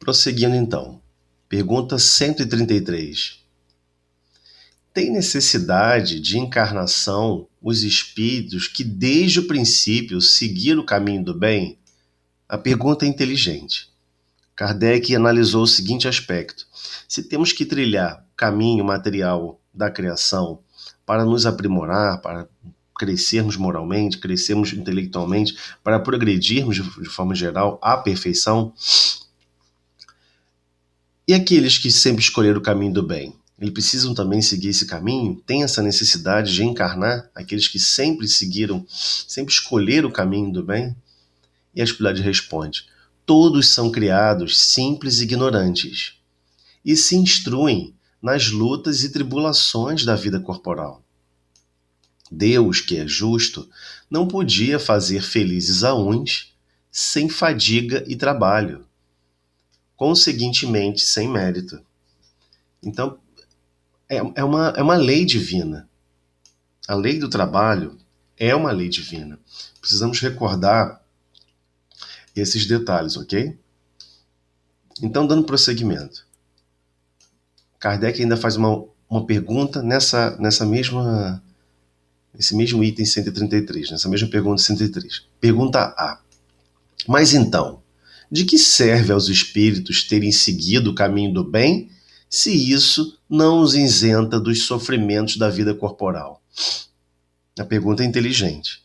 Prosseguindo então. Pergunta 133. Tem necessidade de encarnação os espíritos que desde o princípio seguiram o caminho do bem? A pergunta é inteligente. Kardec analisou o seguinte aspecto: se temos que trilhar o caminho material da criação para nos aprimorar, para crescermos moralmente, crescermos intelectualmente, para progredirmos de forma geral à perfeição, e aqueles que sempre escolheram o caminho do bem? Eles precisam também seguir esse caminho? Tem essa necessidade de encarnar aqueles que sempre escolheram o caminho do bem? E a espiritualidade responde: todos são criados simples e ignorantes e se instruem nas lutas e tribulações da vida corporal. Deus, que é justo, não podia fazer felizes a uns sem fadiga e trabalho, conseguintemente sem mérito. Então, é uma lei divina. A lei do trabalho é uma lei divina. Precisamos recordar esses detalhes, ok? Então, dando prosseguimento, Kardec ainda faz uma pergunta nesse mesmo item 133, nessa mesma pergunta 103. Pergunta A. Mas então, de que serve aos espíritos terem seguido o caminho do bem, se isso não os isenta dos sofrimentos da vida corporal? A pergunta é inteligente,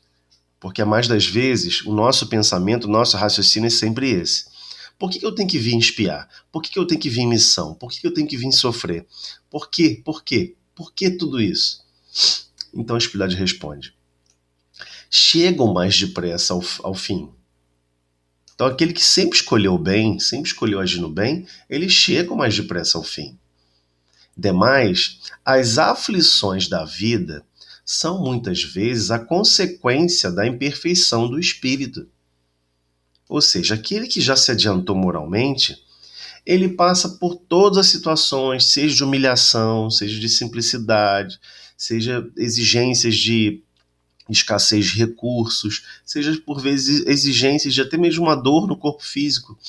porque a mais das vezes o nosso pensamento, o nosso raciocínio é sempre esse. Por que eu tenho que vir espiar? Por que eu tenho que vir em missão? Por que eu tenho que vir sofrer? Por quê? Por quê? Por que tudo isso? Então a espiritualidade responde: chegam mais depressa ao fim. Então aquele que sempre escolheu o bem, sempre escolheu agir no bem, eles chegam mais depressa ao fim. Demais, as aflições da vida são muitas vezes a consequência da imperfeição do espírito. Ou seja, aquele que já se adiantou moralmente, ele passa por todas as situações, seja de humilhação, seja de simplicidade, seja exigências de escassez de recursos, seja por vezes exigências de até mesmo uma dor no corpo físico.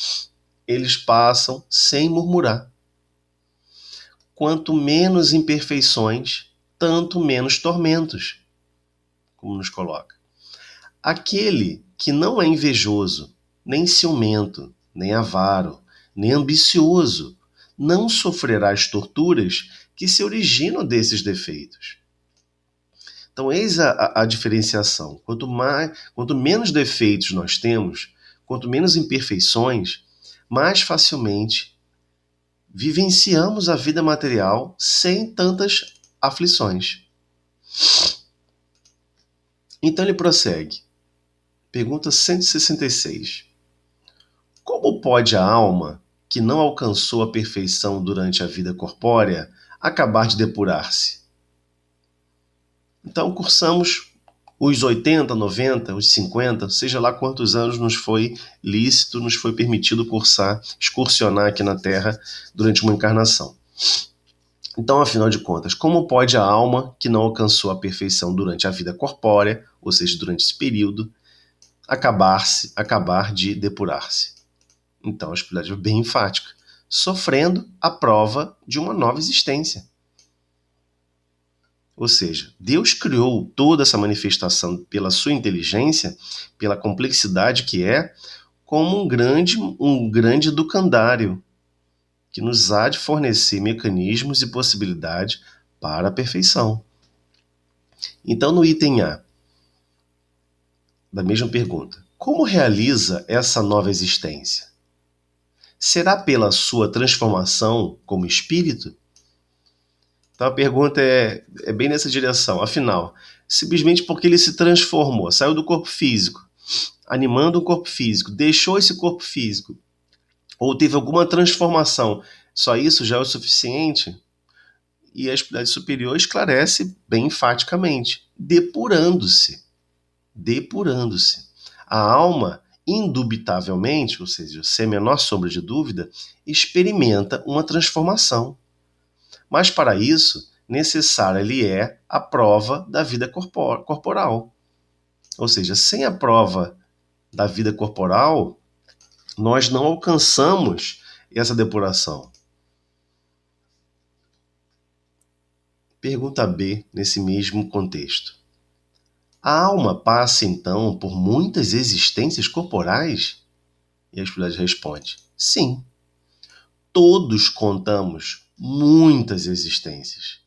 Eles passam sem murmurar. Quanto menos imperfeições, tanto menos tormentos, como nos coloca. Aquele que não é invejoso, nem ciumento, nem avaro, nem ambicioso, não sofrerá as torturas que se originam desses defeitos. Então, eis a diferenciação. Quanto menos defeitos nós temos, quanto menos imperfeições, mais facilmente vivenciamos a vida material sem tantas aflições. Então ele prossegue. Pergunta 166. Como pode a alma, que não alcançou a perfeição durante a vida corpórea, acabar de depurar-se? Então cursamos os 80, 90, os 50, seja lá quantos anos nos foi lícito, nos foi permitido cursar, excursionar aqui na Terra durante uma encarnação. Então, afinal de contas, como pode a alma que não alcançou a perfeição durante a vida corpórea, ou seja, durante esse período, acabar de depurar-se? Então, a espiritualidade é bem enfática, sofrendo a prova de uma nova existência. Ou seja, Deus criou toda essa manifestação pela sua inteligência, pela complexidade que é, como um grande educandário, que nos há de fornecer mecanismos e possibilidade para a perfeição. Então, no item A da mesma pergunta, como realiza essa nova existência? Será pela sua transformação como espírito? Então a pergunta é bem nessa direção. Afinal, simplesmente porque ele se transformou, saiu do corpo físico, animando o corpo físico, deixou esse corpo físico, ou teve alguma transformação, só isso já é o suficiente? E a espiritualidade superior esclarece bem enfaticamente, depurando-se. A alma, indubitavelmente, ou seja, sem a menor sombra de dúvida, experimenta uma transformação. Mas para isso, necessária lhe é a prova da vida corporal. Ou seja, sem a prova da vida corporal, nós não alcançamos essa depuração? Pergunta B, nesse mesmo contexto. A alma passa, então, por muitas existências corporais? E a espiritualidade responde: sim. Todos contamos muitas existências.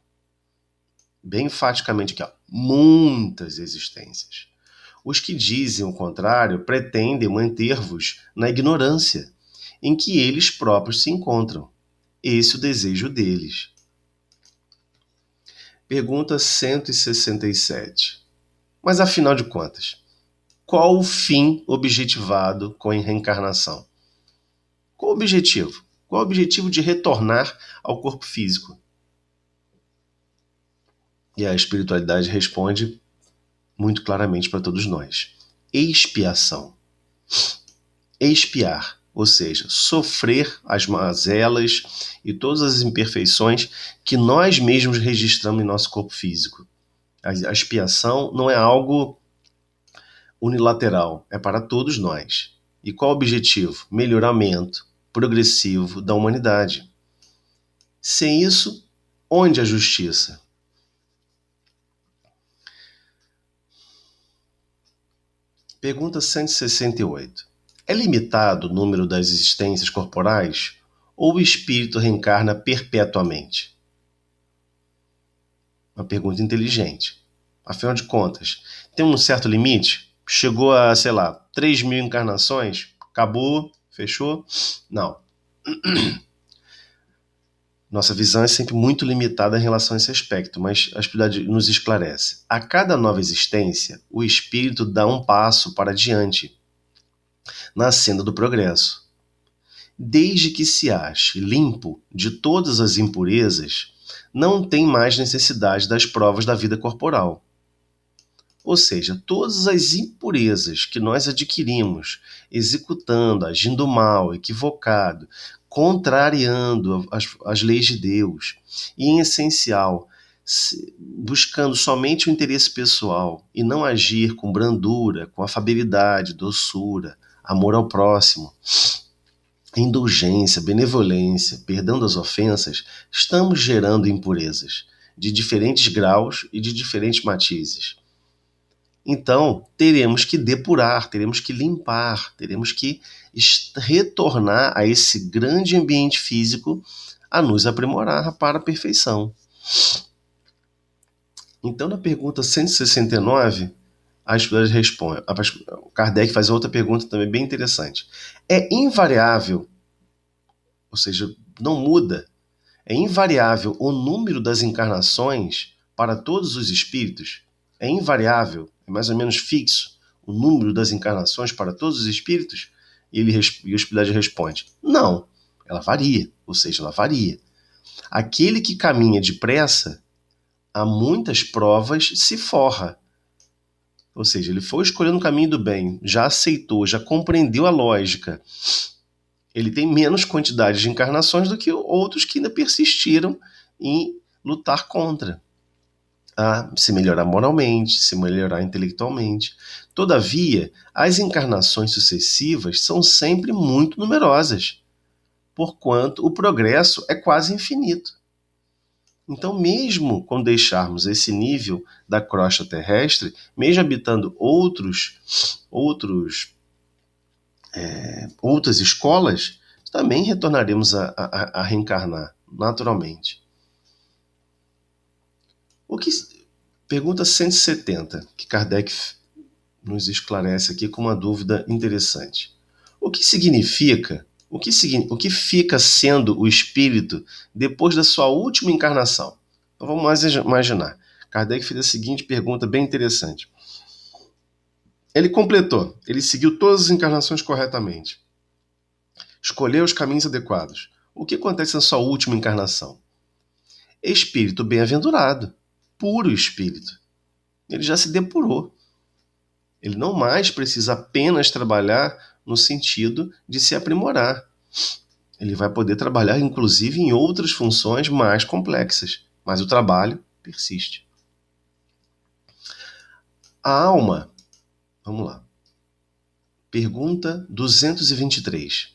Bem enfaticamente aqui, ó, muitas existências. Os que dizem o contrário pretendem manter-vos na ignorância em que eles próprios se encontram. Esse é o desejo deles. Pergunta 167. Mas afinal de contas, qual o fim objetivado com a reencarnação? Qual o objetivo? Qual o objetivo de retornar ao corpo físico? E a espiritualidade responde muito claramente para todos nós. Expiação. Expiar, ou seja, sofrer as mazelas e todas as imperfeições que nós mesmos registramos em nosso corpo físico. A expiação não é algo unilateral, é para todos nós. E qual o objetivo? Melhoramento progressivo da humanidade. Sem isso, onde a justiça? Pergunta 168. É limitado o número das existências corporais ou o espírito reencarna perpetuamente? Uma pergunta inteligente. Afinal de contas, tem um certo limite? Chegou a, 3.000 encarnações? Acabou? Fechou? Não. Nossa visão é sempre muito limitada em relação a esse aspecto, mas a espiritualidade nos esclarece. A cada nova existência, o espírito dá um passo para diante, na senda do progresso. Desde que se ache limpo de todas as impurezas, não tem mais necessidade das provas da vida corporal. Ou seja, todas as impurezas que nós adquirimos, executando, agindo mal, equivocado, contrariando as leis de Deus, e em essencial, buscando somente o interesse pessoal e não agir com brandura, com afabilidade, doçura, amor ao próximo, indulgência, benevolência, perdão das ofensas, estamos gerando impurezas de diferentes graus e de diferentes matizes. Então, teremos que depurar, teremos que limpar, teremos que retornar a esse grande ambiente físico a nos aprimorar para a perfeição. Então, na pergunta 169, a espiritualidade responde. O Kardec faz outra pergunta também bem interessante. É invariável, ou seja, não muda, é invariável o número das encarnações para todos os espíritos? É invariável, é mais ou menos fixo o número das encarnações para todos os espíritos? E a espiritualidade responde: não, ela varia, ou seja, ela varia. Aquele que caminha depressa, há muitas provas, se forra. Ou seja, ele foi escolhendo o caminho do bem, já aceitou, já compreendeu a lógica. Ele tem menos quantidade de encarnações do que outros que ainda persistiram em lutar contra. A se melhorar moralmente, se melhorar intelectualmente. Todavia, as encarnações sucessivas são sempre muito numerosas, porquanto o progresso é quase infinito. Então, mesmo quando deixarmos esse nível da crosta terrestre, mesmo habitando outras escolas, também retornaremos a reencarnar naturalmente. Pergunta 170, que Kardec nos esclarece aqui com uma dúvida interessante. O que fica sendo o espírito depois da sua última encarnação? Então vamos imaginar. Kardec fez a seguinte pergunta bem interessante. Ele completou, ele seguiu todas as encarnações corretamente. Escolheu os caminhos adequados. O que acontece na sua última encarnação? Espírito bem-aventurado, puro espírito. Ele já se depurou. Ele não mais precisa apenas trabalhar no sentido de se aprimorar. Ele vai poder trabalhar, inclusive, em outras funções mais complexas, mas o trabalho persiste. A alma, vamos lá. Pergunta 223.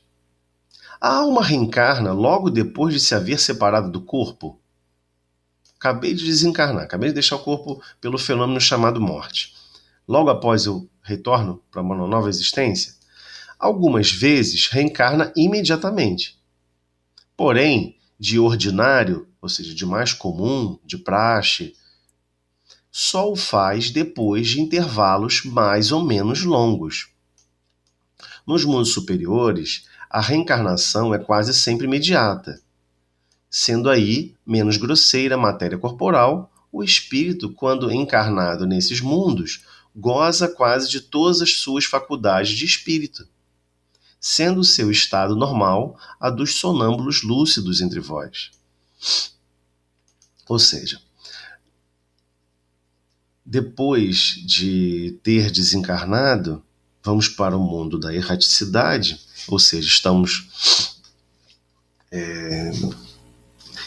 A alma reencarna logo depois de se haver separado do corpo? Acabei de desencarnar, acabei de deixar o corpo pelo fenômeno chamado morte. Logo após eu retorno para uma nova existência? Algumas vezes reencarna imediatamente. Porém, de ordinário, ou seja, de mais comum, de praxe, só o faz depois de intervalos mais ou menos longos. Nos mundos superiores, a reencarnação é quase sempre imediata, sendo aí menos grosseira a matéria corporal, o espírito, quando encarnado nesses mundos, goza quase de todas as suas faculdades de espírito, sendo o seu estado normal a dos sonâmbulos lúcidos entre vós. Ou seja, depois de ter desencarnado, vamos para o mundo da erraticidade, ou seja, estamos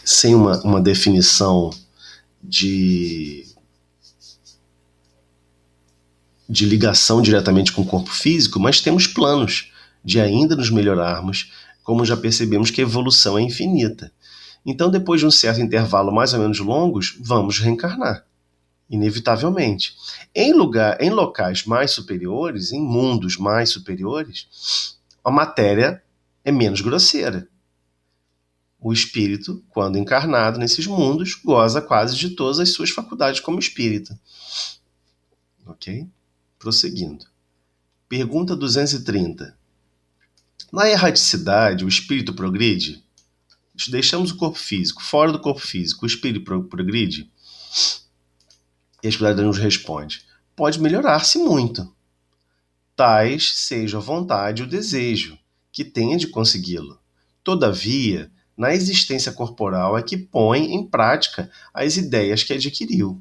sem uma definição de ligação diretamente com o corpo físico, mas temos planos de ainda nos melhorarmos, como já percebemos que a evolução é infinita. Então, depois de um certo intervalo mais ou menos longos, vamos reencarnar, inevitavelmente. Em locais mais superiores, em mundos mais superiores, a matéria é menos grosseira. O espírito, quando encarnado nesses mundos, goza quase de todas as suas faculdades como espírito. Ok? Prosseguindo. Pergunta 230. Na erraticidade, o espírito progride? Deixamos o corpo físico. Fora do corpo físico, o espírito progride? E a espiritualidade nos responde: pode melhorar-se muito. Tais seja a vontade e o desejo, que tenha de consegui-lo. Todavia, na existência corporal é que põe em prática as ideias que adquiriu.